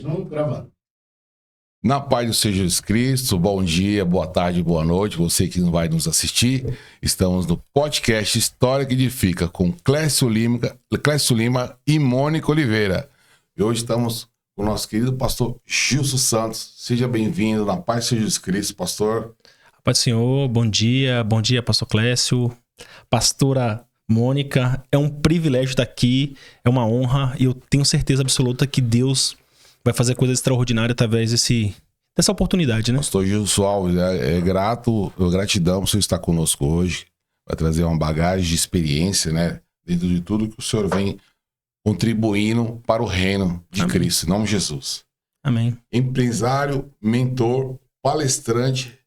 Não, gravando. Na paz do Senhor Jesus Cristo, bom dia, boa tarde, boa noite, você que vai nos assistir. Estamos no podcast História que Edifica com Clécio Lima e Mônica Oliveira. E hoje estamos com o nosso querido pastor Gilson Santos. Seja bem-vindo na paz do Senhor Jesus Cristo, pastor. A paz do Senhor, bom dia, pastor Clécio, pastora Mônica. É um privilégio estar aqui, é uma honra e eu tenho certeza absoluta que Deus vai fazer coisas extraordinárias através dessa oportunidade, né? Pastor Gilson Alves, gratidão por você estar conosco hoje. Vai trazer uma bagagem de experiência, né? Dentro de tudo que o Senhor vem contribuindo para o reino de Amém. Cristo, em nome de Jesus. Amém. Empresário, mentor, palestrante,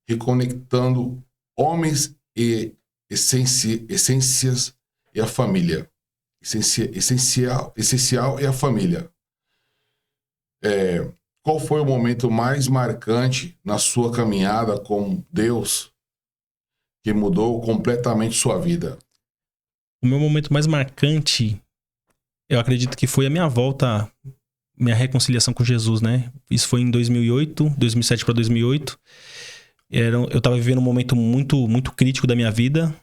reconectando homens e essências e a família. Essencial e a família. Qual foi o momento mais marcante na sua caminhada com Deus que mudou completamente sua vida? O meu momento mais marcante, eu acredito que foi a minha volta, minha reconciliação com Jesus, né? Isso foi em 2007 para 2008. Eu estava vivendo um momento muito, muito crítico da minha vida,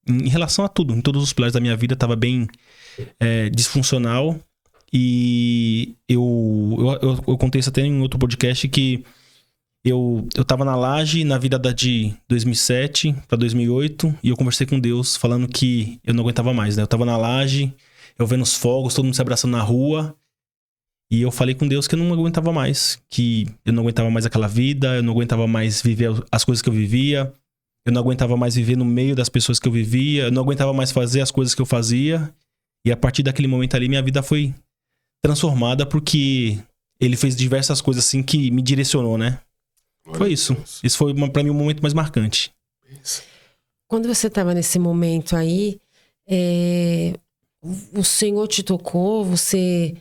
em relação a tudo, em todos os pilares da minha vida, estava bem disfuncional. E eu contei isso até em outro podcast que eu tava na laje na virada de 2007 para 2008 e eu conversei com Deus falando que eu não aguentava mais, né? Eu tava na laje, eu vendo os fogos, todo mundo se abraçando na rua e eu falei com Deus que eu não aguentava mais, que eu não aguentava mais aquela vida, eu não aguentava mais viver as coisas que eu vivia, eu não aguentava mais viver no meio das pessoas que eu vivia, eu não aguentava mais fazer as coisas que eu fazia. E a partir daquele momento ali, minha vida foi transformada porque ele fez diversas coisas assim que me direcionou, né? Foi isso. Isso foi pra mim o momento mais marcante. Quando você estava nesse momento aí, o Senhor te tocou, você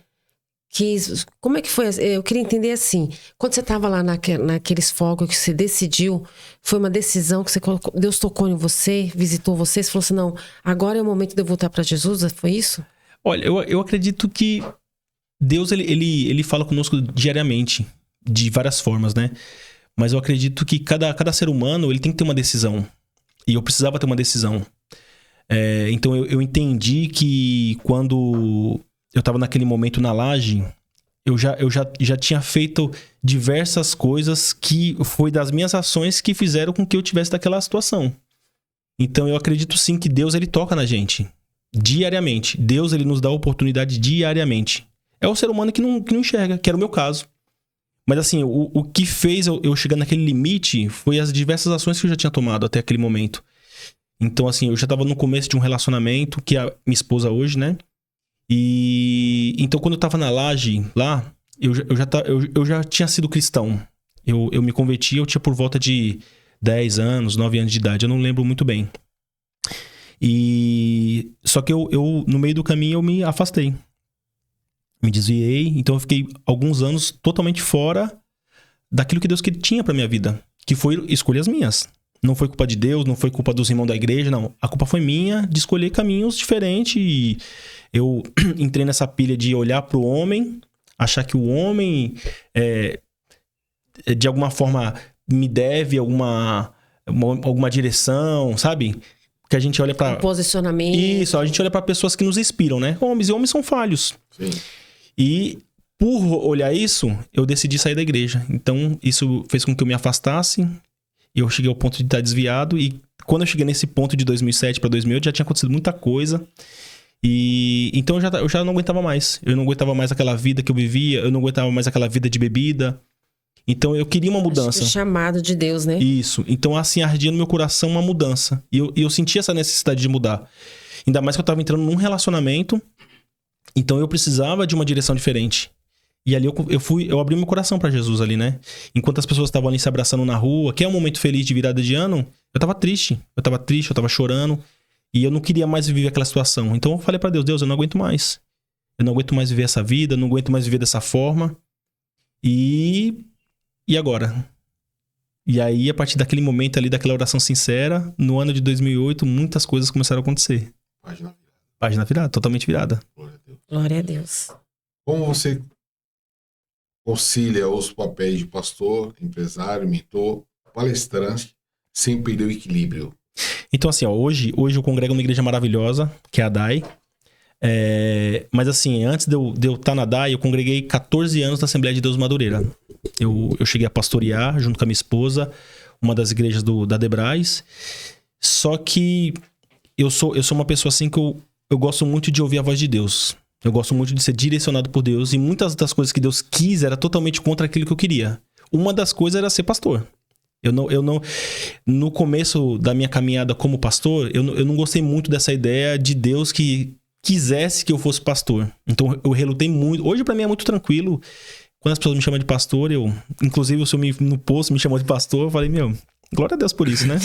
quis... Como é que foi? Eu queria entender assim, quando você estava lá naqueles fogos que você decidiu, foi uma decisão que você colocou, Deus tocou em você, visitou você falou assim, não, agora é o momento de eu voltar para Jesus, foi isso? Olha, eu acredito que Deus, ele fala conosco diariamente, de várias formas, né? Mas eu acredito que cada ser humano, ele tem que ter uma decisão. E eu precisava ter uma decisão. Então eu entendi que quando eu estava naquele momento na laje, eu já tinha feito diversas coisas que foi das minhas ações que fizeram com que eu tivesse daquela situação. Então eu acredito sim que Deus, ele toca na gente diariamente. Deus, ele nos dá a oportunidade diariamente. É o ser humano que não enxerga, que era o meu caso. Mas assim, o que fez eu chegar naquele limite foi as diversas ações que eu já tinha tomado até aquele momento. Então assim, eu já estava no começo de um relacionamento, que é a minha esposa hoje, né? E então quando eu estava na laje lá, eu já tinha sido cristão. Eu me converti, eu tinha por volta de 10 anos, 9 anos de idade, eu não lembro muito bem. E só que eu no meio do caminho eu me afastei. Me desviei, então eu fiquei alguns anos totalmente fora daquilo que Deus tinha pra minha vida, que foi escolhas minhas. Não foi culpa de Deus, não foi culpa dos irmãos da igreja, não. A culpa foi minha de escolher caminhos diferentes e eu entrei nessa pilha de olhar pro homem, achar que o homem de alguma forma me deve alguma direção, sabe? Que a gente olha pra... Um posicionamento. Isso, a gente olha pra pessoas que nos inspiram, né? Homens são falhos. Sim. E por olhar isso, eu decidi sair da igreja. Então, isso fez com que eu me afastasse. E eu cheguei ao ponto de estar desviado. E quando eu cheguei nesse ponto de 2007 para 2008, já tinha acontecido muita coisa. E então eu já não aguentava mais. Eu não aguentava mais aquela vida que eu vivia. Eu não aguentava mais aquela vida de bebida. Então, eu queria uma mudança. Acho que é chamado de Deus, né? Isso. Então, assim, ardia no meu coração uma mudança. E eu sentia essa necessidade de mudar. Ainda mais que eu estava entrando num relacionamento. Então eu precisava de uma direção diferente. E ali eu abri meu coração pra Jesus ali, né? Enquanto as pessoas estavam ali se abraçando na rua, que é um momento feliz de virada de ano, eu tava triste, eu tava chorando. E eu não queria mais viver aquela situação. Então eu falei pra Deus, eu não aguento mais. Eu não aguento mais viver essa vida, eu não aguento mais viver dessa forma. E agora? E aí, a partir daquele momento ali, daquela oração sincera, no ano de 2008, muitas coisas começaram a acontecer. Página virada, totalmente virada. Glória a Deus. Glória a Deus. Como você concilia os papéis de pastor, empresário, mentor, palestrante, sem perder o equilíbrio? Então, assim, ó, hoje eu congrego uma igreja maravilhosa, que é a DAI. Mas assim, antes de eu estar na DAI, eu congreguei 14 anos na Assembleia de Deus Madureira. Eu cheguei a pastorear, junto com a minha esposa, uma das igrejas da Debrais. Só que eu sou uma pessoa assim que eu gosto muito de ouvir a voz de Deus. Eu gosto muito de ser direcionado por Deus. E muitas das coisas que Deus quis era totalmente contra aquilo que eu queria. Uma das coisas era ser pastor. Eu não no começo da minha caminhada como pastor, eu não gostei muito dessa ideia de Deus que quisesse que eu fosse pastor. Então eu relutei muito. Hoje pra mim é muito tranquilo. Quando as pessoas me chamam de pastor, inclusive o senhor no post me chamou de pastor, eu falei, glória a Deus por isso, né?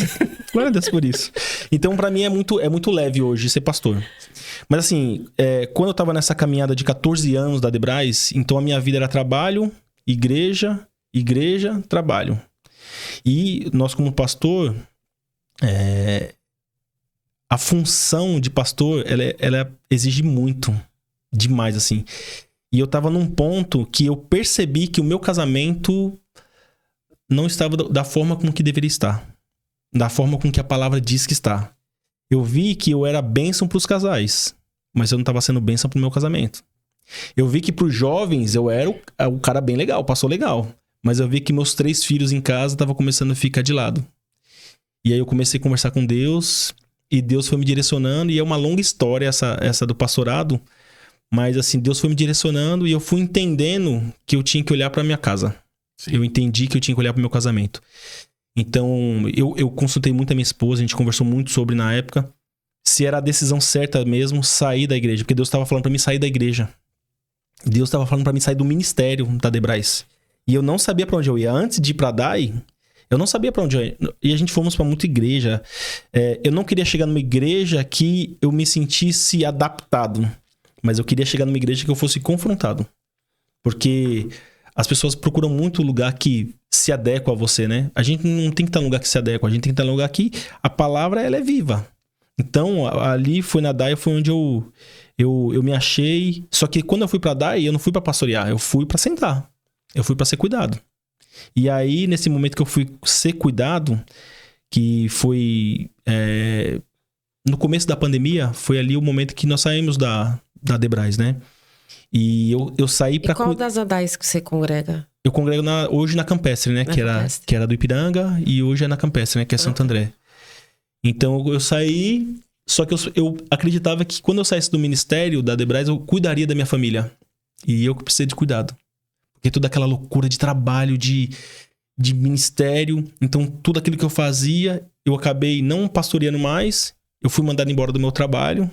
Glória a Deus por isso. Então pra mim é muito leve hoje ser pastor. Mas assim, quando eu tava nessa caminhada de 14 anos da Debrais, então a minha vida era trabalho, igreja, trabalho. E nós como pastor, a função de pastor, ela exige muito, demais, assim. E eu tava num ponto que eu percebi que o meu casamento não estava da forma com que deveria estar. Da forma com que a palavra diz que está. Eu vi que eu era bênção pros casais, mas eu não tava sendo bênção pro meu casamento. Eu vi que pros jovens eu era o cara bem legal, o pastor legal. Mas eu vi que meus 3 filhos em casa estavam começando a ficar de lado. E aí eu comecei a conversar com Deus... E Deus foi me direcionando, e é uma longa história essa do pastorado, mas assim, Deus foi me direcionando e eu fui entendendo que eu tinha que olhar para minha casa. Sim. Eu entendi que eu tinha que olhar para o meu casamento. Então, eu consultei muito a minha esposa, a gente conversou muito sobre na época, se era a decisão certa mesmo sair da igreja, porque Deus estava falando para mim sair da igreja. Deus estava falando para mim sair do ministério da Debrais. E eu não sabia para onde eu ia. Antes de ir para a DAI, eu não sabia pra onde eu ia. E a gente fomos pra muita igreja. Eu não queria chegar numa igreja que eu me sentisse adaptado. Mas eu queria chegar numa igreja que eu fosse confrontado. Porque as pessoas procuram muito lugar que se adequa a você, né? A gente não tem que estar num lugar que se adequa. A gente tem que estar num lugar que a palavra, ela é viva. Então, ali foi na DAI, foi onde eu me achei. Só que quando eu fui pra DAI, eu não fui pra pastorear. Eu fui pra sentar. Eu fui pra ser cuidado. E aí, nesse momento que eu fui ser cuidado, que foi no começo da pandemia, foi ali o momento que nós saímos da Debrais, né? E eu saí pra... E qual das ADAIs que você congrega? Eu congrego hoje na Campestre, né? Que era do Ipiranga, e hoje é na Campestre, né? Que é Santo André. Então, eu saí... Só que eu acreditava que quando eu saísse do ministério da Debrais, eu cuidaria da minha família. E eu que precisei de cuidado. Porque toda aquela loucura de trabalho, de ministério. Então, tudo aquilo que eu fazia, eu acabei não pastoreando mais. Eu fui mandado embora do meu trabalho.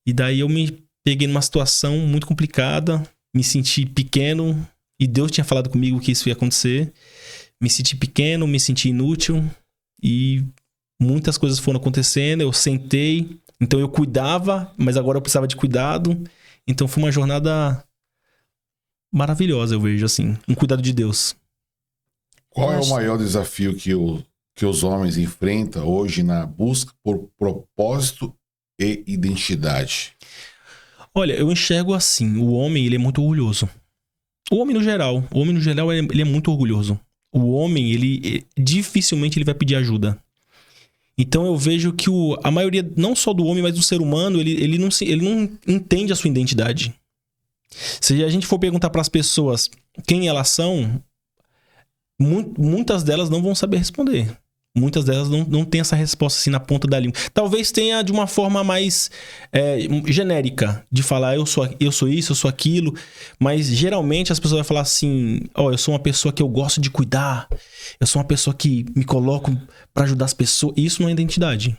E daí eu me peguei numa situação muito complicada. Me senti pequeno. E Deus tinha falado comigo que isso ia acontecer. Me senti pequeno, me senti inútil. E muitas coisas foram acontecendo. Eu sentei. Então, eu cuidava, mas agora eu precisava de cuidado. Então, foi uma jornada... maravilhosa, eu vejo, assim. Um cuidado de Deus. Qual é o maior desafio que os homens enfrentam hoje na busca por propósito e identidade? Olha, eu enxergo assim. O homem, ele é muito orgulhoso. O homem no geral, ele é muito orgulhoso. O homem, ele dificilmente ele vai pedir ajuda. Então eu vejo que a maioria, não só do homem, mas do ser humano, ele não entende a sua identidade. Se a gente for perguntar para as pessoas quem elas são, muitas delas não vão saber responder. Muitas delas não têm essa resposta assim na ponta da língua. Talvez tenha de uma forma mais genérica, de falar eu sou isso, eu sou aquilo. Mas geralmente as pessoas vão falar assim, eu sou uma pessoa que eu gosto de cuidar. Eu sou uma pessoa que me coloco para ajudar as pessoas. E isso não é identidade.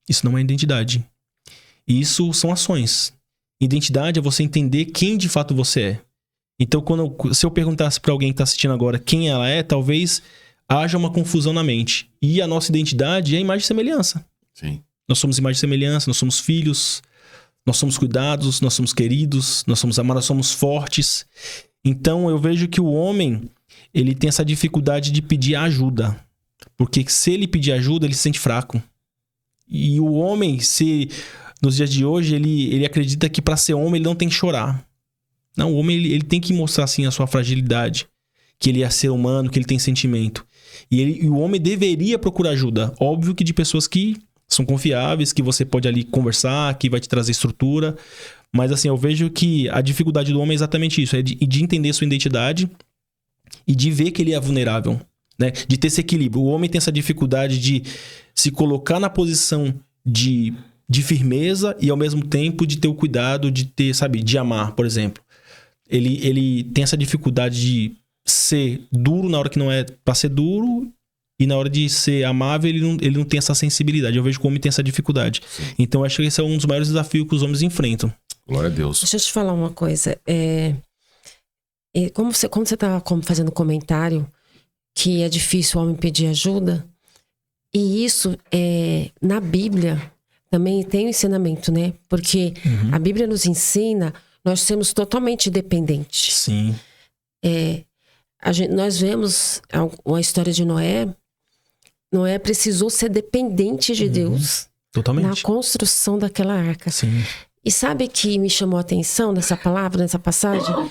Isso não é identidade. Isso são ações. Identidade é você entender quem de fato você é. Então, se eu perguntasse para alguém que está assistindo agora quem ela é, talvez haja uma confusão na mente. E a nossa identidade é imagem e semelhança. Sim. Nós somos imagem e semelhança, nós somos filhos, nós somos cuidados, nós somos queridos, nós somos amados, nós somos fortes. Então, eu vejo que o homem, ele tem essa dificuldade de pedir ajuda. Porque se ele pedir ajuda, ele se sente fraco. E o homem, nos dias de hoje, ele acredita que para ser homem ele não tem que chorar. Não, o homem ele tem que mostrar assim a sua fragilidade, que ele é ser humano, que ele tem sentimento. E o homem deveria procurar ajuda. Óbvio que de pessoas que são confiáveis, que você pode ali conversar, que vai te trazer estrutura. Mas assim, eu vejo que a dificuldade do homem é exatamente isso, é de entender sua identidade e de ver que ele é vulnerável, né? De ter esse equilíbrio. O homem tem essa dificuldade de se colocar na posição de firmeza e ao mesmo tempo de ter o cuidado de ter, sabe, de amar, por exemplo. Ele tem essa dificuldade de ser duro na hora que não é pra ser duro e na hora de ser amável ele não tem essa sensibilidade. Eu vejo que o homem tem essa dificuldade. Sim. Então eu acho que esse é um dos maiores desafios que os homens enfrentam. Glória a Deus. Deixa eu te falar uma coisa. Quando você estava fazendo comentário que é difícil o homem pedir ajuda, e isso na Bíblia também tem um ensinamento, né? Porque a Bíblia nos ensina nós sermos totalmente dependentes. Sim. Nós vemos a história de Noé. Noé precisou ser dependente de Deus. Totalmente. Na construção daquela arca. Sim. E sabe que me chamou a atenção nessa palavra, nessa passagem?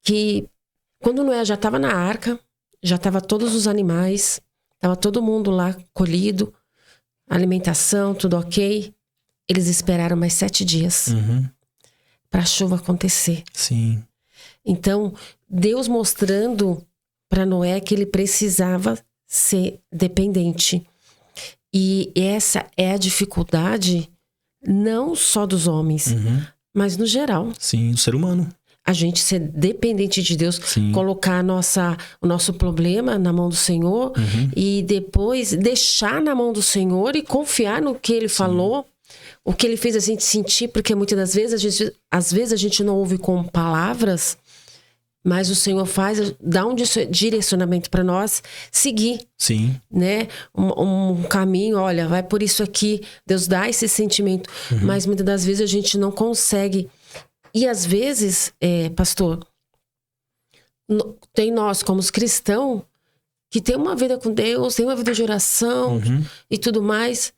Que quando Noé já estava na arca, já estava todos os animais, estava todo mundo lá colhido, alimentação, tudo ok. Eles esperaram mais 7 dias para a chuva acontecer. Sim. Então, Deus mostrando para Noé que ele precisava ser dependente. E essa é a dificuldade não só dos homens, mas no geral. Sim, do ser humano. A gente ser dependente de Deus, Sim. colocar o nosso problema na mão do Senhor e depois deixar na mão do Senhor e confiar no que Ele falou, o que Ele fez a gente sentir, porque muitas das vezes a gente não ouve com palavras, mas o Senhor dá um direcionamento para nós seguir. Sim. Né? Um caminho, olha, vai por isso aqui. Deus dá esse sentimento. Mas muitas das vezes a gente não consegue. E às vezes, pastor, tem nós como cristãos que tem uma vida com Deus, tem uma vida de oração e tudo mais,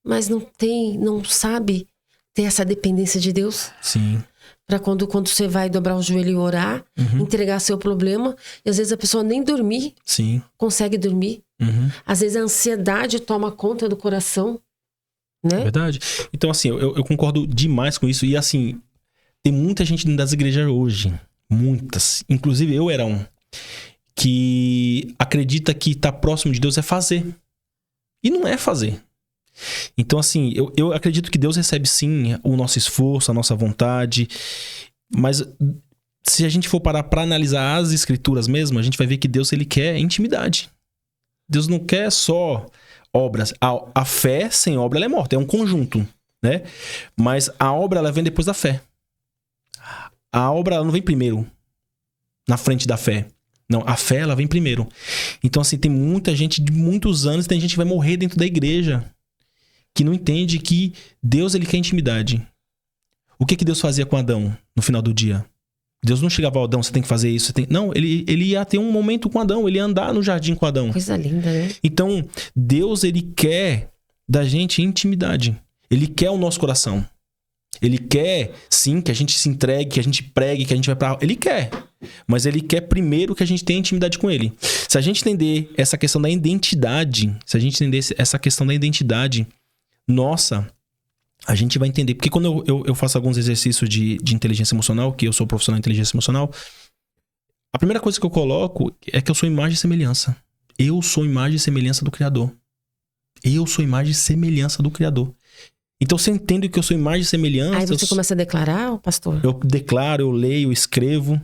mas não sabe ter essa dependência de Deus. Sim. Para quando você vai dobrar o joelho e orar, entregar seu problema, e às vezes a pessoa nem dormir, consegue dormir. Às vezes a ansiedade toma conta do coração, né? Verdade. Então, assim, eu concordo demais com isso. E, assim, tem muita gente das igrejas hoje, muitas, inclusive eu era um, que acredita que estar próximo de Deus é fazer. E não é fazer. Então, assim, eu acredito que Deus recebe sim o nosso esforço, a nossa vontade, mas se a gente for parar para analisar as escrituras mesmo, a gente vai ver que Deus, ele quer intimidade. Deus não quer só obras. A fé sem obra, ela é morta, é um conjunto, né? Mas a obra, ela vem depois da fé. A obra, ela não vem primeiro, na frente da fé. Não, a fé, ela vem primeiro. Então, assim, tem muita gente de muitos anos, tem gente que vai morrer dentro da igreja, que não entende que Deus, ele quer intimidade. O que Deus fazia com Adão no final do dia? Deus não chegava ao Adão, você tem que fazer isso. Não, ele ia ter um momento com Adão, ele ia andar no jardim com Adão. Coisa linda, né? Então, Deus, ele quer da gente intimidade. Ele quer o nosso coração. Ele quer, sim, que a gente se entregue, que a gente pregue, que a gente vai pra... Ele quer. Mas ele quer primeiro que a gente tenha intimidade com ele. Se a gente entender essa questão da identidade, nossa, a gente vai entender. Porque quando eu faço alguns exercícios de inteligência emocional, que eu sou profissional de inteligência emocional, a primeira coisa que eu coloco é que eu sou imagem e semelhança. Eu sou imagem e semelhança do Criador. Eu sou imagem e semelhança do Criador. Então, você entende que eu sou imagem e semelhança... Aí você começa a declarar, pastor? Eu declaro, eu leio, eu escrevo,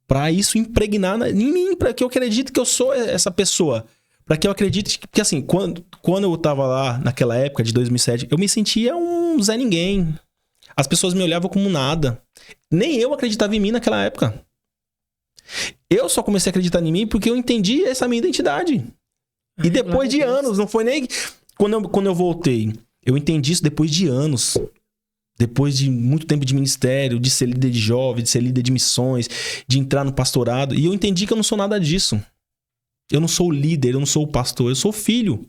para isso impregnar em mim, para que eu acredite que eu sou essa pessoa. Para que eu acredite... Porque assim, quando eu tava lá, naquela época de 2007, eu me sentia um Zé Ninguém. As pessoas me olhavam como nada. Nem eu acreditava em mim naquela época. Eu só comecei a acreditar em mim porque eu entendi essa minha identidade. E depois de anos, não foi nem... Quando eu voltei, eu entendi isso depois de anos. Depois de muito tempo de ministério, de ser líder de jovens, de ser líder de missões, de entrar no pastorado. E eu entendi que eu não sou nada disso. Eu não sou o líder, eu não sou o pastor, eu sou o filho.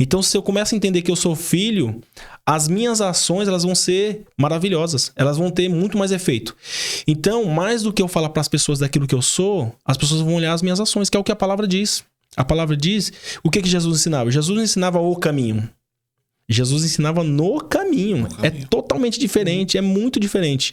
Então, se eu começo a entender que eu sou filho, as minhas ações elas vão ser maravilhosas. Elas vão ter muito mais efeito. Então, mais do que eu falar para as pessoas daquilo que eu sou, as pessoas vão olhar as minhas ações, que é o que a palavra diz. A palavra diz, o que Jesus ensinava? Jesus ensinava o caminho. Jesus ensinava no caminho. É totalmente diferente, é muito diferente.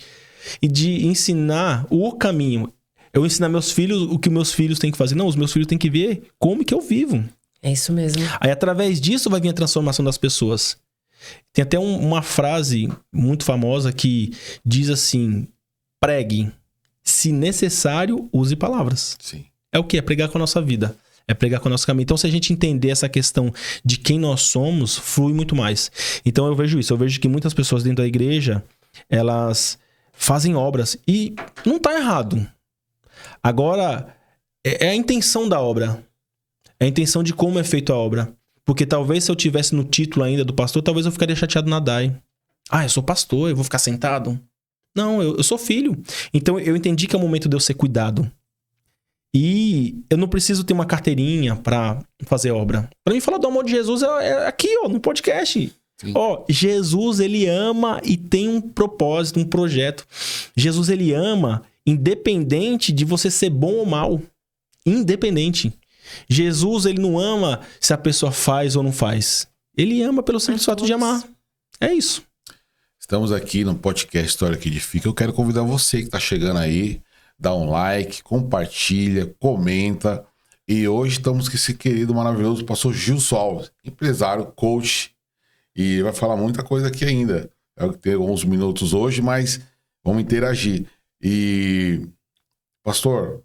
E de ensinar o caminho. Eu ensinar meus filhos o que meus filhos têm que fazer. Não, os meus filhos têm que ver como que eu vivo. É isso mesmo. Aí, através disso, vai vir a transformação das pessoas. Tem até uma frase muito famosa que diz assim: pregue. Se necessário, use palavras. Sim. É o que? É pregar com a nossa vida. É pregar com o nosso caminho. Então, se a gente entender essa questão de quem nós somos, flui muito mais. Então, eu vejo isso. Eu vejo que muitas pessoas dentro da igreja, elas fazem obras. E não tá errado. Agora, é a intenção da obra. É a intenção de como é feita a obra. Porque talvez se eu tivesse no título ainda do pastor, talvez eu ficaria chateado na DAI. Ah, eu sou pastor, eu vou ficar sentado. Não, eu sou filho. Então, eu entendi que é o momento de eu ser cuidado. E eu não preciso ter uma carteirinha pra fazer obra. Pra mim, falar do amor de Jesus é aqui, ó, no podcast. Sim. Ó, Jesus, ele ama e tem um propósito, um projeto. Jesus, ele ama independente de você ser bom ou mal. Independente. Jesus, ele não ama se a pessoa faz ou não faz. Ele ama pelo simples fato de amar. É isso. Estamos aqui no podcast História que Edifica. Eu quero convidar você que está chegando aí, dá um like, compartilha, comenta. E hoje estamos com esse querido, maravilhoso pastor Gilson Alves, empresário, coach. E vai falar muita coisa aqui ainda. Eu tenho alguns minutos hoje, mas vamos interagir. E, pastor,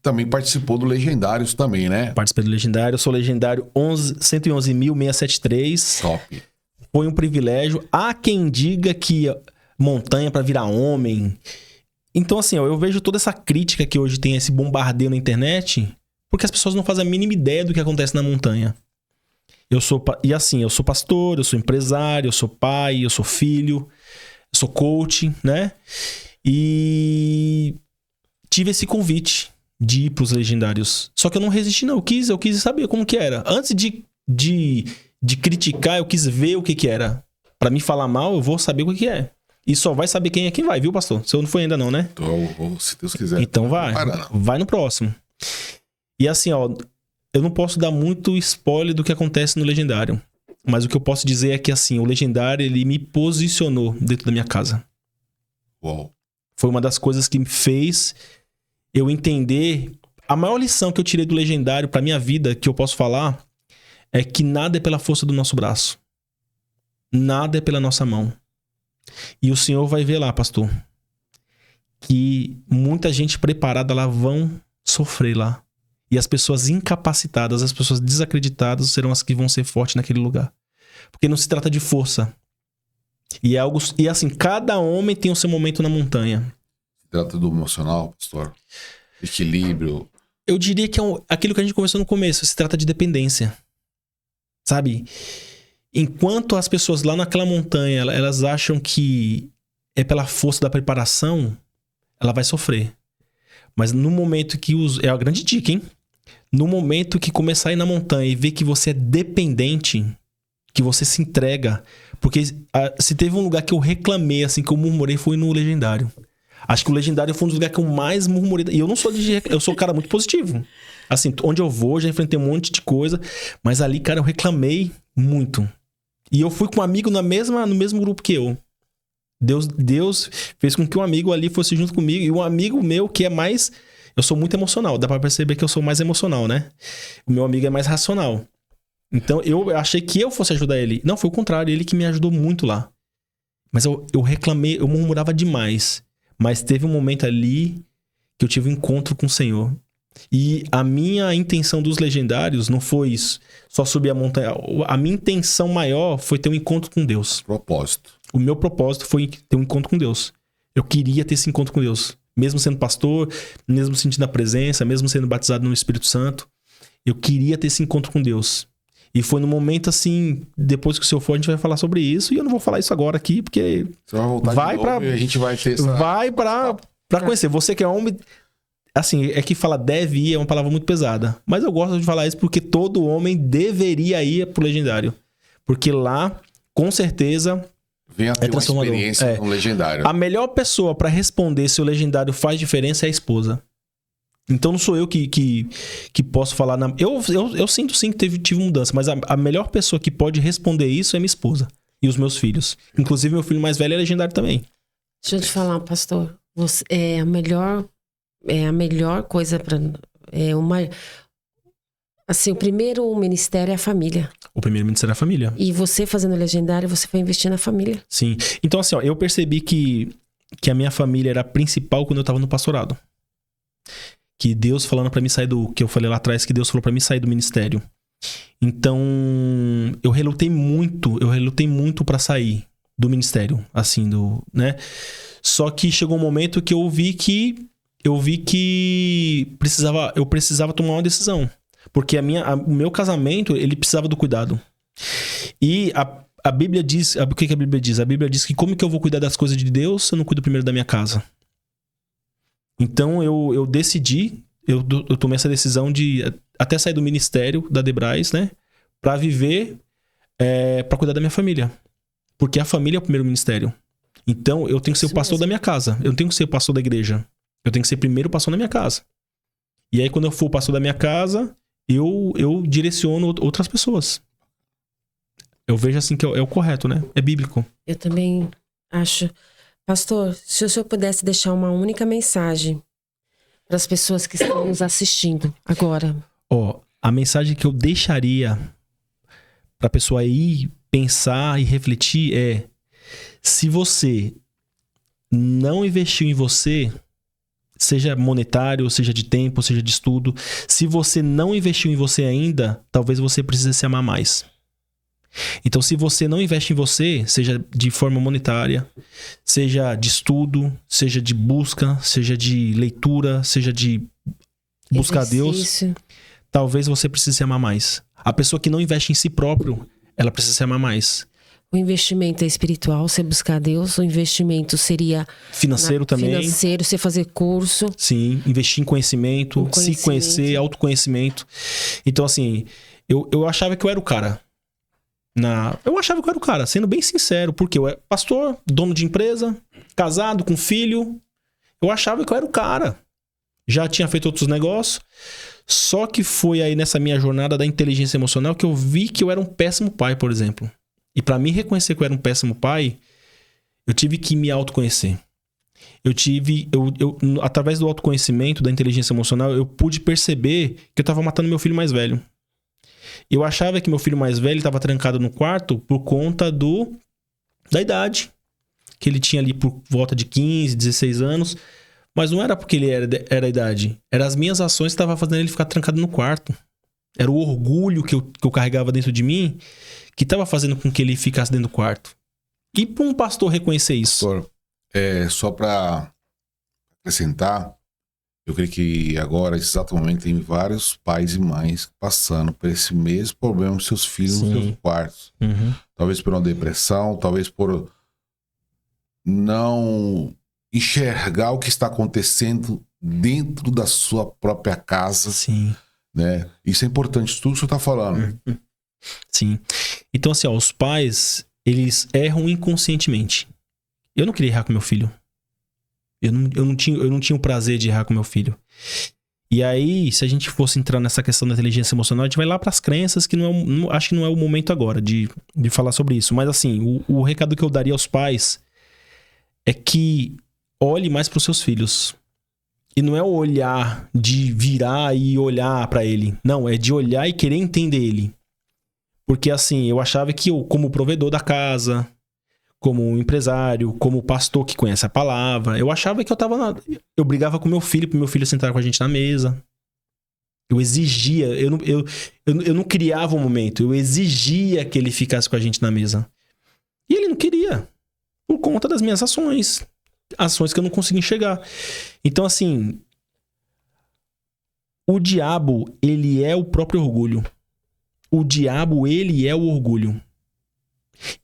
também participou do Legendários também, né? Participei do Legendário. Eu sou Legendário 111.673. Top. Foi um privilégio. Há quem diga que montanha para virar homem. Então, assim, ó, eu vejo toda essa crítica que hoje tem, esse bombardeio na internet, porque as pessoas não fazem a mínima ideia do que acontece na montanha. Eu sou pastor, eu sou empresário, eu sou pai, eu sou filho, eu sou coach, né? E tive esse convite de ir pros Legendários. Só que eu não resisti, não. Eu quis saber como que era. Antes de criticar, eu quis ver o que era. Pra me falar mal, eu vou saber o que é. E só vai saber quem vai, viu, pastor? Você não foi ainda não, né? Se Deus quiser. Então vai. Vai no próximo. E assim, ó, eu não posso dar muito spoiler do que acontece no Legendário. Mas o que eu posso dizer é que, assim, o Legendário, ele me posicionou dentro da minha casa. Uau. Foi uma das coisas que me fez eu entender. A maior lição que eu tirei do Legendário pra minha vida, que eu posso falar, é que nada é pela força do nosso braço. Nada é pela nossa mão. E o Senhor vai ver lá, pastor, que muita gente preparada lá vão sofrer lá. E as pessoas incapacitadas, as pessoas desacreditadas serão as que vão ser fortes naquele lugar. Porque não se trata de força. E assim, cada homem tem o seu momento na montanha. Se trata do emocional, pastor? Equilíbrio? Eu diria que é aquilo que a gente conversou no começo. Se trata de dependência. Sabe? Enquanto as pessoas lá naquela montanha, elas acham que é pela força da preparação, ela vai sofrer. Mas no momento que é a grande dica, hein? No momento que começar a ir na montanha e ver que você é dependente, que você se entrega. Porque se teve um lugar que eu reclamei, assim, que eu murmurei, foi no Legendário. Acho que o Legendário foi um dos lugares que eu mais murmurei. E eu não sou eu sou um cara muito positivo. Assim, onde eu vou, já enfrentei um monte de coisa. Mas ali, cara, eu reclamei muito. E eu fui com um amigo no mesmo grupo que eu. Deus fez com que um amigo ali fosse junto comigo. E um amigo meu que é mais... Eu sou muito emocional. Dá pra perceber que eu sou mais emocional, né? O meu amigo é mais racional. Então, eu achei que eu fosse ajudar ele. Não, foi o contrário. Ele que me ajudou muito lá. Mas eu reclamei, eu murmurava demais. Mas teve um momento ali que eu tive um encontro com o Senhor. E a minha intenção dos Legendários não foi isso. Só subir a montanha. A minha intenção maior foi ter um encontro com Deus. Propósito. O meu propósito foi ter um encontro com Deus. Eu queria ter esse encontro com Deus. Mesmo sendo pastor, mesmo sentindo a presença, mesmo sendo batizado no Espírito Santo. Eu queria ter esse encontro com Deus. E foi no momento assim, depois que o senhor for, a gente vai falar sobre isso. E eu não vou falar isso agora aqui, porque Você vai voltar de novo e a gente vai ter essa... Vai pra conhecer. Você que é homem, Assim, é que falar deve ir é uma palavra muito pesada. Mas eu gosto de falar isso porque todo homem deveria ir pro Legendário. Porque lá, com certeza, Venha ter uma transformador. experiência com o Legendário. a melhor pessoa pra responder se o Legendário faz diferença é a esposa. Então não sou eu que posso falar... Eu sinto sim que tive mudança, mas a melhor pessoa que pode responder isso é minha esposa e os meus filhos. Inclusive, meu filho mais velho é Legendário também. Deixa eu te falar, pastor. Você, a melhor coisa para... Assim, o primeiro ministério é a família. O primeiro ministério é a família. E você fazendo Legendário, você foi investir na família. Sim. Então, assim, ó, eu percebi que a minha família era a principal quando eu tava no pastorado. Que Deus falando pra mim sair que eu falei lá atrás, que Deus falou pra mim sair do ministério. Então, eu relutei muito pra sair do ministério, assim, né? Só que chegou um momento que eu vi que eu precisava tomar uma decisão. Porque o meu casamento, ele precisava do cuidado. E a Bíblia diz... O que a Bíblia diz? A Bíblia diz que como que eu vou cuidar das coisas de Deus se eu não cuido primeiro da minha casa? Então, eu decidi... Eu tomei essa decisão de até sair do ministério da Debrais, né? Pra viver... pra cuidar da minha família. Porque a família é o primeiro ministério. Então, eu tenho que ser o pastor da minha casa. Eu não tenho que ser o pastor da igreja. Eu tenho que ser primeiro o pastor da minha casa. E aí, quando eu for o pastor da minha casa... Eu direciono outras pessoas. Eu vejo assim que é o correto, né? É bíblico. Eu também acho. Pastor, se o senhor pudesse deixar uma única mensagem para as pessoas que estão nos assistindo agora. A mensagem que eu deixaria para a pessoa ir pensar e refletir é: se você não investiu em você, seja monetário, seja de tempo, seja de estudo, se você não investiu em você ainda, talvez você precise se amar mais. Então, se você não investe em você, seja de forma monetária, seja de estudo, seja de busca, seja de leitura, seja de buscar Deus, talvez você precise se amar mais. A pessoa que não investe em si próprio, ela precisa se amar mais. O investimento é espiritual, você buscar Deus. O investimento seria... Financeiro também. Financeiro, você fazer curso. Sim, investir em conhecimento, se conhecer, autoconhecimento. Então, assim, eu achava que eu era o cara. Eu achava que eu era o cara, sendo bem sincero. Porque eu era pastor, dono de empresa, casado, com filho. Eu achava que eu era o cara. Já tinha feito outros negócios. Só que foi aí nessa minha jornada da inteligência emocional que eu vi que eu era um péssimo pai, por exemplo. E pra mim reconhecer que eu era um péssimo pai, eu tive que me autoconhecer. Através do autoconhecimento, da inteligência emocional, eu pude perceber que eu tava matando meu filho mais velho. Eu achava que meu filho mais velho estava trancado no quarto por conta da idade. Que ele tinha ali por volta de 15, 16 anos. Mas não era porque ele era a idade. Eram as minhas ações que estavam fazendo ele ficar trancado no quarto. Era o orgulho que eu carregava dentro de mim que estava fazendo com que ele ficasse dentro do quarto. E para um pastor reconhecer isso? Pastor, só para acrescentar, eu creio que agora, nesse exato momento, tem vários pais e mães passando por esse mesmo problema com seus filhos nos seus quartos. Uhum. Talvez por uma depressão, talvez por não enxergar o que está acontecendo dentro da sua própria casa. Sim. Né? Isso é importante, tudo que o senhor está falando. Sim. Então, assim, os pais, eles erram inconscientemente. Eu não queria errar com meu filho. Eu não tinha o prazer de errar com meu filho. E aí, se a gente fosse entrar nessa questão da inteligência emocional, a gente vai lá para as crenças, que acho que não é o momento agora de falar sobre isso. Mas, assim, o recado que eu daria aos pais é que olhe mais para os seus filhos. E não é o olhar de virar e olhar para ele. Não, é de olhar e querer entender ele. Porque assim, eu achava que eu, como provedor da casa, como um empresário, como pastor que conhece a palavra, eu achava que eu brigava com meu filho, pro meu filho sentar com a gente na mesa. Eu exigia, eu não criava um momento, eu exigia que ele ficasse com a gente na mesa. E ele não queria, por conta das minhas ações que eu não conseguia enxergar. Então assim, o diabo, ele é o próprio orgulho. O diabo, ele é o orgulho.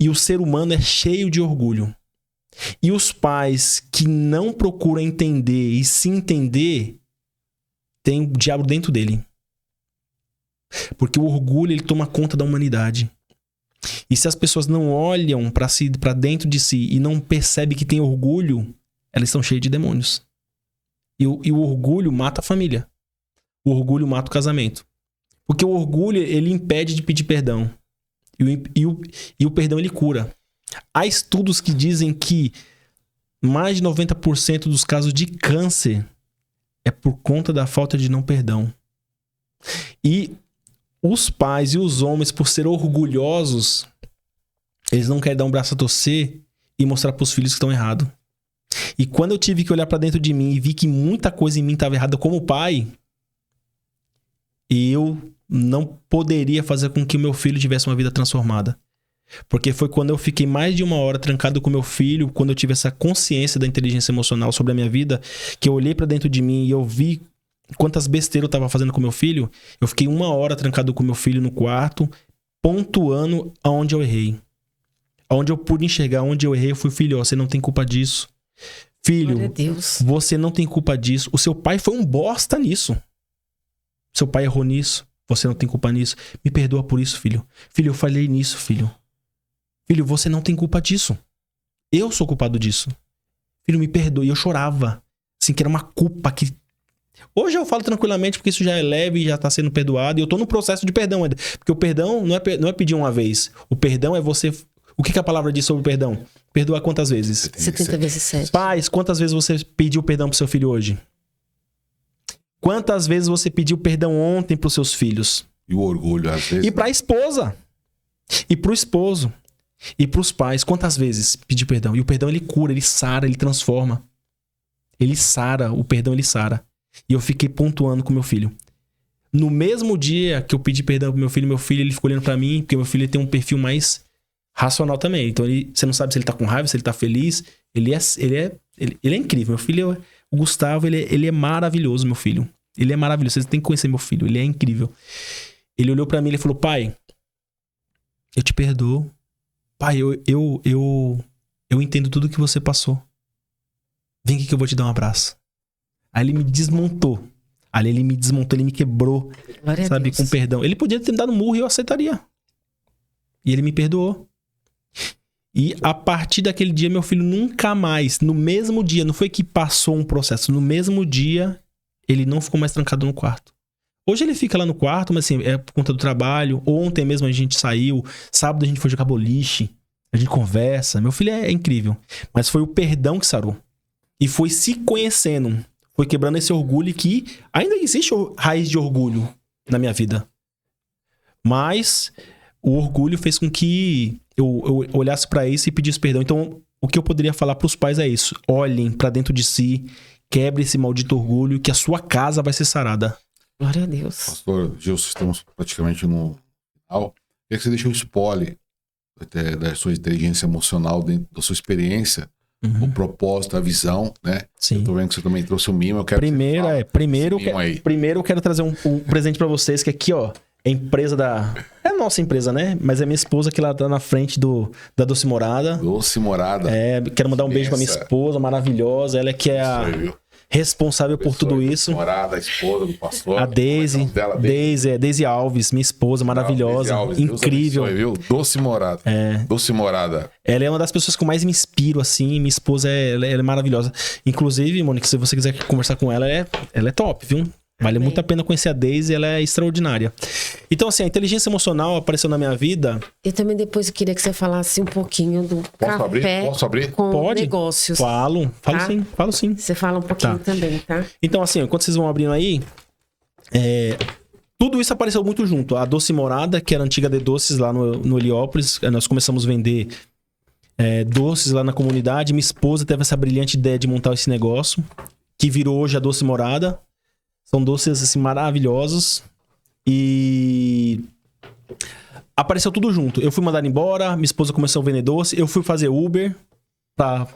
E o ser humano é cheio de orgulho. E os pais que não procuram entender e se entender, tem o diabo dentro dele. Porque o orgulho, ele toma conta da humanidade. E se as pessoas não olham para dentro de si e não percebem que tem orgulho, elas estão cheias de demônios. E o orgulho mata a família. O orgulho mata o casamento. Porque o orgulho, ele impede de pedir perdão. E o perdão, ele cura. Há estudos que dizem que mais de 90% dos casos de câncer é por conta da falta de não perdão. E os pais e os homens, por serem orgulhosos, eles não querem dar um braço a torcer e mostrar para os filhos que estão errados. E quando eu tive que olhar para dentro de mim e vi que muita coisa em mim estava errada como pai, eu não poderia fazer com que o meu filho tivesse uma vida transformada. Porque foi quando eu fiquei mais de 1 hora trancado com meu filho, quando eu tive essa consciência da inteligência emocional sobre a minha vida, que eu olhei pra dentro de mim e eu vi quantas besteiras eu tava fazendo com meu filho. Eu fiquei 1 hora trancado com meu filho no quarto, pontuando aonde eu errei. Aonde eu pude enxergar onde eu errei, eu fui: filho, ó, você não tem culpa disso. Filho, você não tem culpa disso. O seu pai foi um bosta nisso. Seu pai errou nisso. Você não tem culpa nisso. Me perdoa por isso, filho. Filho, eu falhei nisso, filho. Filho, você não tem culpa disso. Eu sou culpado disso. Filho, me perdoe. E eu chorava. Assim, que era uma culpa que... Hoje eu falo tranquilamente porque isso já é leve e já tá sendo perdoado. E eu tô no processo de perdão ainda. Porque o perdão não é pedir uma vez. O perdão é você... O que a palavra diz sobre o perdão? Perdoar quantas vezes? 70 vezes 7. Pais, quantas vezes você pediu perdão pro seu filho hoje? Quantas vezes você pediu perdão ontem pros seus filhos? E o orgulho, às vezes... E pra esposa. E pro esposo. E pros pais, quantas vezes pedir perdão? E o perdão, ele cura, ele sara, ele transforma. Ele sara, o perdão, ele sara. E eu fiquei pontuando com meu filho. No mesmo dia que eu pedi perdão pro meu filho ele ficou olhando pra mim, porque meu filho tem um perfil mais racional também. Então você não sabe se ele tá com raiva, se ele tá feliz. Ele é incrível. Meu filho, o Gustavo, ele é maravilhoso, meu filho. Ele é maravilhoso. Vocês têm que conhecer meu filho. Ele é incrível. Ele olhou pra mim e falou: pai, eu te perdoo. Pai, eu entendo tudo que você passou. Vem aqui que eu vou te dar um abraço. Aí ele me desmontou. Ali ele me desmontou, ele me quebrou. Glória sabe, a Deus. com perdão. Ele podia ter me dado um murro e eu aceitaria. E ele me perdoou. E a partir daquele dia, meu filho nunca mais, no mesmo dia, não foi que passou um processo, no mesmo dia, ele não ficou mais trancado no quarto. Hoje ele fica lá no quarto, mas assim, é por conta do trabalho. Ontem mesmo a gente saiu, sábado a gente foi jogar boliche, a gente conversa. Meu filho é incrível. Mas foi o perdão que sarou. E foi se conhecendo, foi quebrando esse orgulho que ainda existe raiz de orgulho na minha vida. Mas o orgulho fez com que eu olhasse pra isso e pedisse perdão. Então, o que eu poderia falar pros pais é isso. Olhem pra dentro de si, quebre esse maldito orgulho, que a sua casa vai ser sarada. Glória a Deus. Pastor Gilson, estamos praticamente no final. Queria que você deixe um spoiler da sua inteligência emocional, dentro da sua experiência, o propósito, a visão, né? Sim. Eu tô vendo que você também trouxe um mimo. Eu quero Primeiro eu quero trazer um presente pra vocês, que aqui, ó, é a empresa da... É a nossa empresa, né? Mas é minha esposa que ela tá na frente da Doce Morada. Doce Morada. Quero mandar um beijo pra minha esposa maravilhosa. Ela que é a responsável por tudo isso. Morada, a esposa do pastor. A Daisy. Daisy Alves, minha esposa maravilhosa. Alves, incrível. Deus abençoe, viu? Doce Morada. Doce Morada. Ela é uma das pessoas que eu mais me inspiro, assim. Minha esposa, ela é maravilhosa. Inclusive, Mônica, se você quiser conversar com ela, ela é top, viu? Vale muito a pena conhecer a Daisy, ela é extraordinária. Então, assim, a inteligência emocional apareceu na minha vida. E também depois eu queria que você falasse um pouquinho do Posso abrir? Com Pode? negócios. Falo sim. Você fala um pouquinho também, tá? Então, assim, enquanto vocês vão abrindo aí, tudo isso apareceu muito junto. A Doce Morada, que era a antiga de Doces lá no Heliópolis, nós começamos a vender doces lá na comunidade. Minha esposa teve essa brilhante ideia de montar esse negócio, que virou hoje a Doce Morada. São doces, assim, maravilhosos. E apareceu tudo junto. Eu fui mandado embora, minha esposa começou a vender doce. Eu fui fazer Uber pra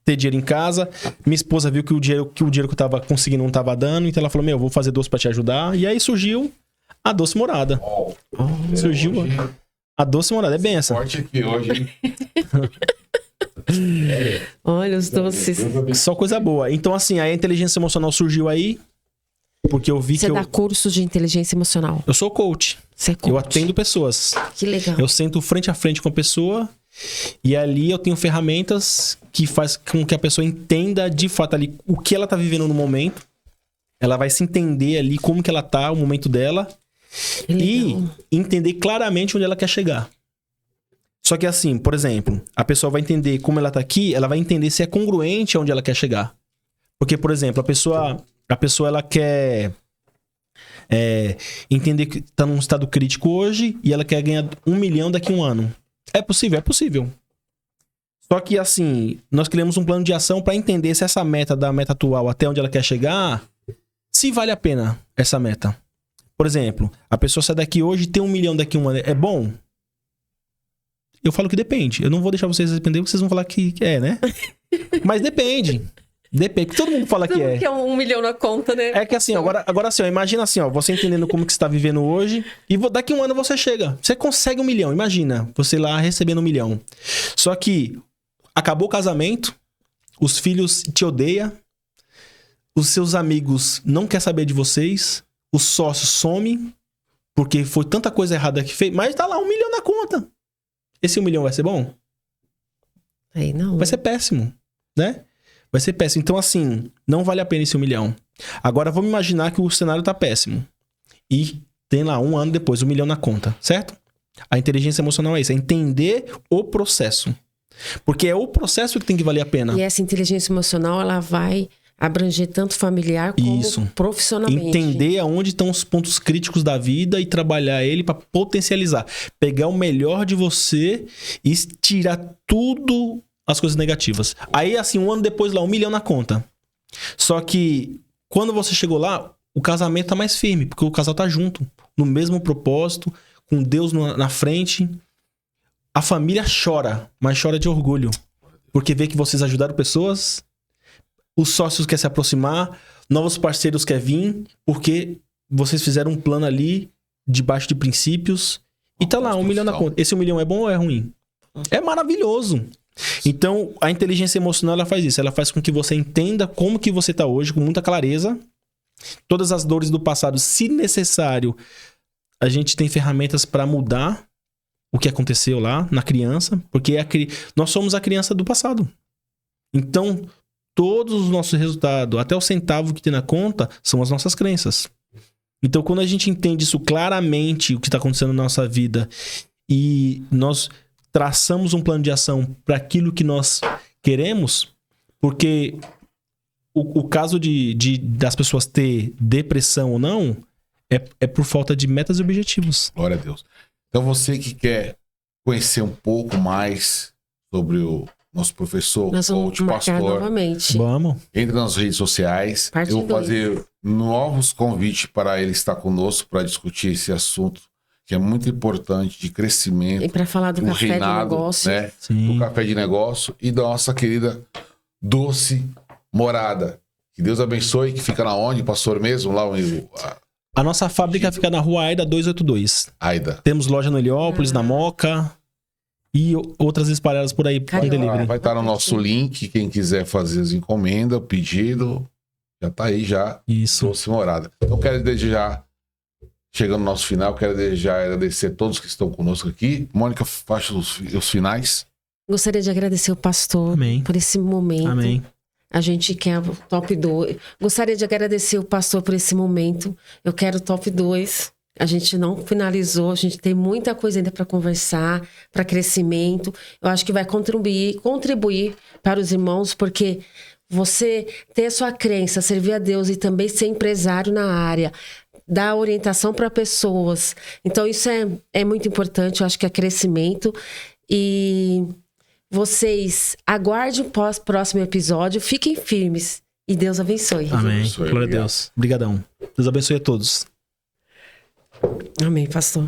ter dinheiro em casa. Minha esposa viu que o dinheiro que eu tava conseguindo não tava dando. Então ela falou, eu vou fazer doce pra te ajudar. E aí surgiu a Doce Morada. Surgiu a Doce Morada. É benção. Forte aqui hoje, hein? Olha os doces. Só coisa boa. Então, assim, a inteligência emocional surgiu aí. Porque eu vi Você que dá curso de inteligência emocional. eu sou coach. Você é coach. Eu atendo pessoas. Que legal. Eu sento frente a frente com a pessoa e ali eu tenho ferramentas que faz com que a pessoa entenda de fato ali o que ela tá vivendo no momento. Ela vai se entender ali como que ela tá, o momento dela. Que legal. E entender claramente onde ela quer chegar. Só que assim, por exemplo, a pessoa vai entender como ela tá aqui, ela vai entender se é congruente aonde ela quer chegar. Porque, por exemplo, a pessoa ela quer entender que tá num estado crítico hoje e ela quer ganhar 1 milhão daqui a um ano. É possível? É possível. Só que assim, nós criamos um plano de ação para entender se essa meta da meta atual até onde ela quer chegar, se vale a pena essa meta. Por exemplo, a pessoa sai daqui hoje e tem 1 milhão daqui a um ano. É bom? Eu falo que depende. Eu não vou deixar vocês responder porque vocês vão falar que é, né? Mas depende. Depende. Todo mundo fala que é. Que é 1 milhão na conta, né? É que assim, agora assim, ó, imagina assim, ó, você entendendo como que você tá vivendo hoje e daqui a um ano você chega. Você consegue 1 milhão. Imagina, você lá recebendo 1 milhão. Só que acabou o casamento, os filhos te odeiam, os seus amigos não querem saber de vocês, os sócios somem, porque foi tanta coisa errada que fez, mas tá lá 1 milhão na conta. Esse 1 milhão vai ser bom? Aí não. Vai ser péssimo, né? Vai ser péssimo. Então, assim, não vale a pena esse 1 milhão. Agora, vamos imaginar que o cenário tá péssimo. E tem lá 1 ano depois, 1 milhão na conta, certo? A inteligência emocional é isso, é entender o processo. Porque é o processo que tem que valer a pena. E essa inteligência emocional, ela vai abranger tanto familiar como profissionalmente. Entender aonde estão os pontos críticos da vida e trabalhar ele para potencializar. Pegar o melhor de você e tirar tudo as coisas negativas. Aí, assim, 1 ano depois lá, 1 milhão na conta. Só que quando você chegou lá, o casamento tá mais firme, porque o casal tá junto, no mesmo propósito, com Deus na frente. A família chora, mas chora de orgulho. Porque vê que vocês ajudaram pessoas, os sócios querem se aproximar, novos parceiros querem vir, porque vocês fizeram um plano ali, debaixo de princípios, e tá lá, 1 milhão na conta. Esse 1 milhão é bom ou é ruim? É maravilhoso. Então, a inteligência emocional, ela faz isso. Ela faz com que você entenda como que você tá hoje, com muita clareza. Todas as dores do passado, se necessário, a gente tem ferramentas para mudar o que aconteceu lá na criança, porque nós somos a criança do passado. Então, todos os nossos resultados, até o centavo que tem na conta, são as nossas crenças. Então, quando a gente entende isso claramente, o que está acontecendo na nossa vida, e nós traçamos um plano de ação para aquilo que nós queremos, porque o caso das pessoas ter depressão ou não, é por falta de metas e objetivos. Glória a Deus. Então você que quer conhecer um pouco mais sobre o nosso professor, Nós vamos coach, pastor, novamente. Vamos. entre nas redes sociais. Parte Eu vou 2. fazer novos convites para ele estar conosco para discutir esse assunto que é muito importante de crescimento. E para falar do café reinado, de negócio. né? Sim. Do café de negócio e da nossa querida Doce Morada. Que Deus abençoe, que fica na onde, pastor mesmo? Lá onde... A nossa fábrica fica na rua Aida 282. Aida. Temos loja no Heliópolis, na Moca e outras espalhadas por aí. Carioca. Delivery. Vai estar no nosso link, quem quiser fazer as encomendas, pedido, já tá aí já. Isso. Doce Morada. Então quero desejar, chegando no nosso final, quero desejar agradecer a todos que estão conosco aqui. Mônica, faça os finais. Gostaria de agradecer o pastor Amém. por esse momento. Amém. A gente quer o top 2. Gostaria de agradecer o pastor por esse momento. Eu quero o top 2. A gente não finalizou, a gente tem muita coisa ainda para conversar, para crescimento. Eu acho que vai contribuir para os irmãos, porque você ter a sua crença, servir a Deus e também ser empresário na área, dar orientação para pessoas. Então, isso é muito importante, eu acho que é crescimento. E vocês aguardem o próximo episódio, fiquem firmes e Deus abençoe. Amém. abençoe. Glória a Obrigado. Deus. Obrigadão. Deus abençoe a todos. Amém, pastor.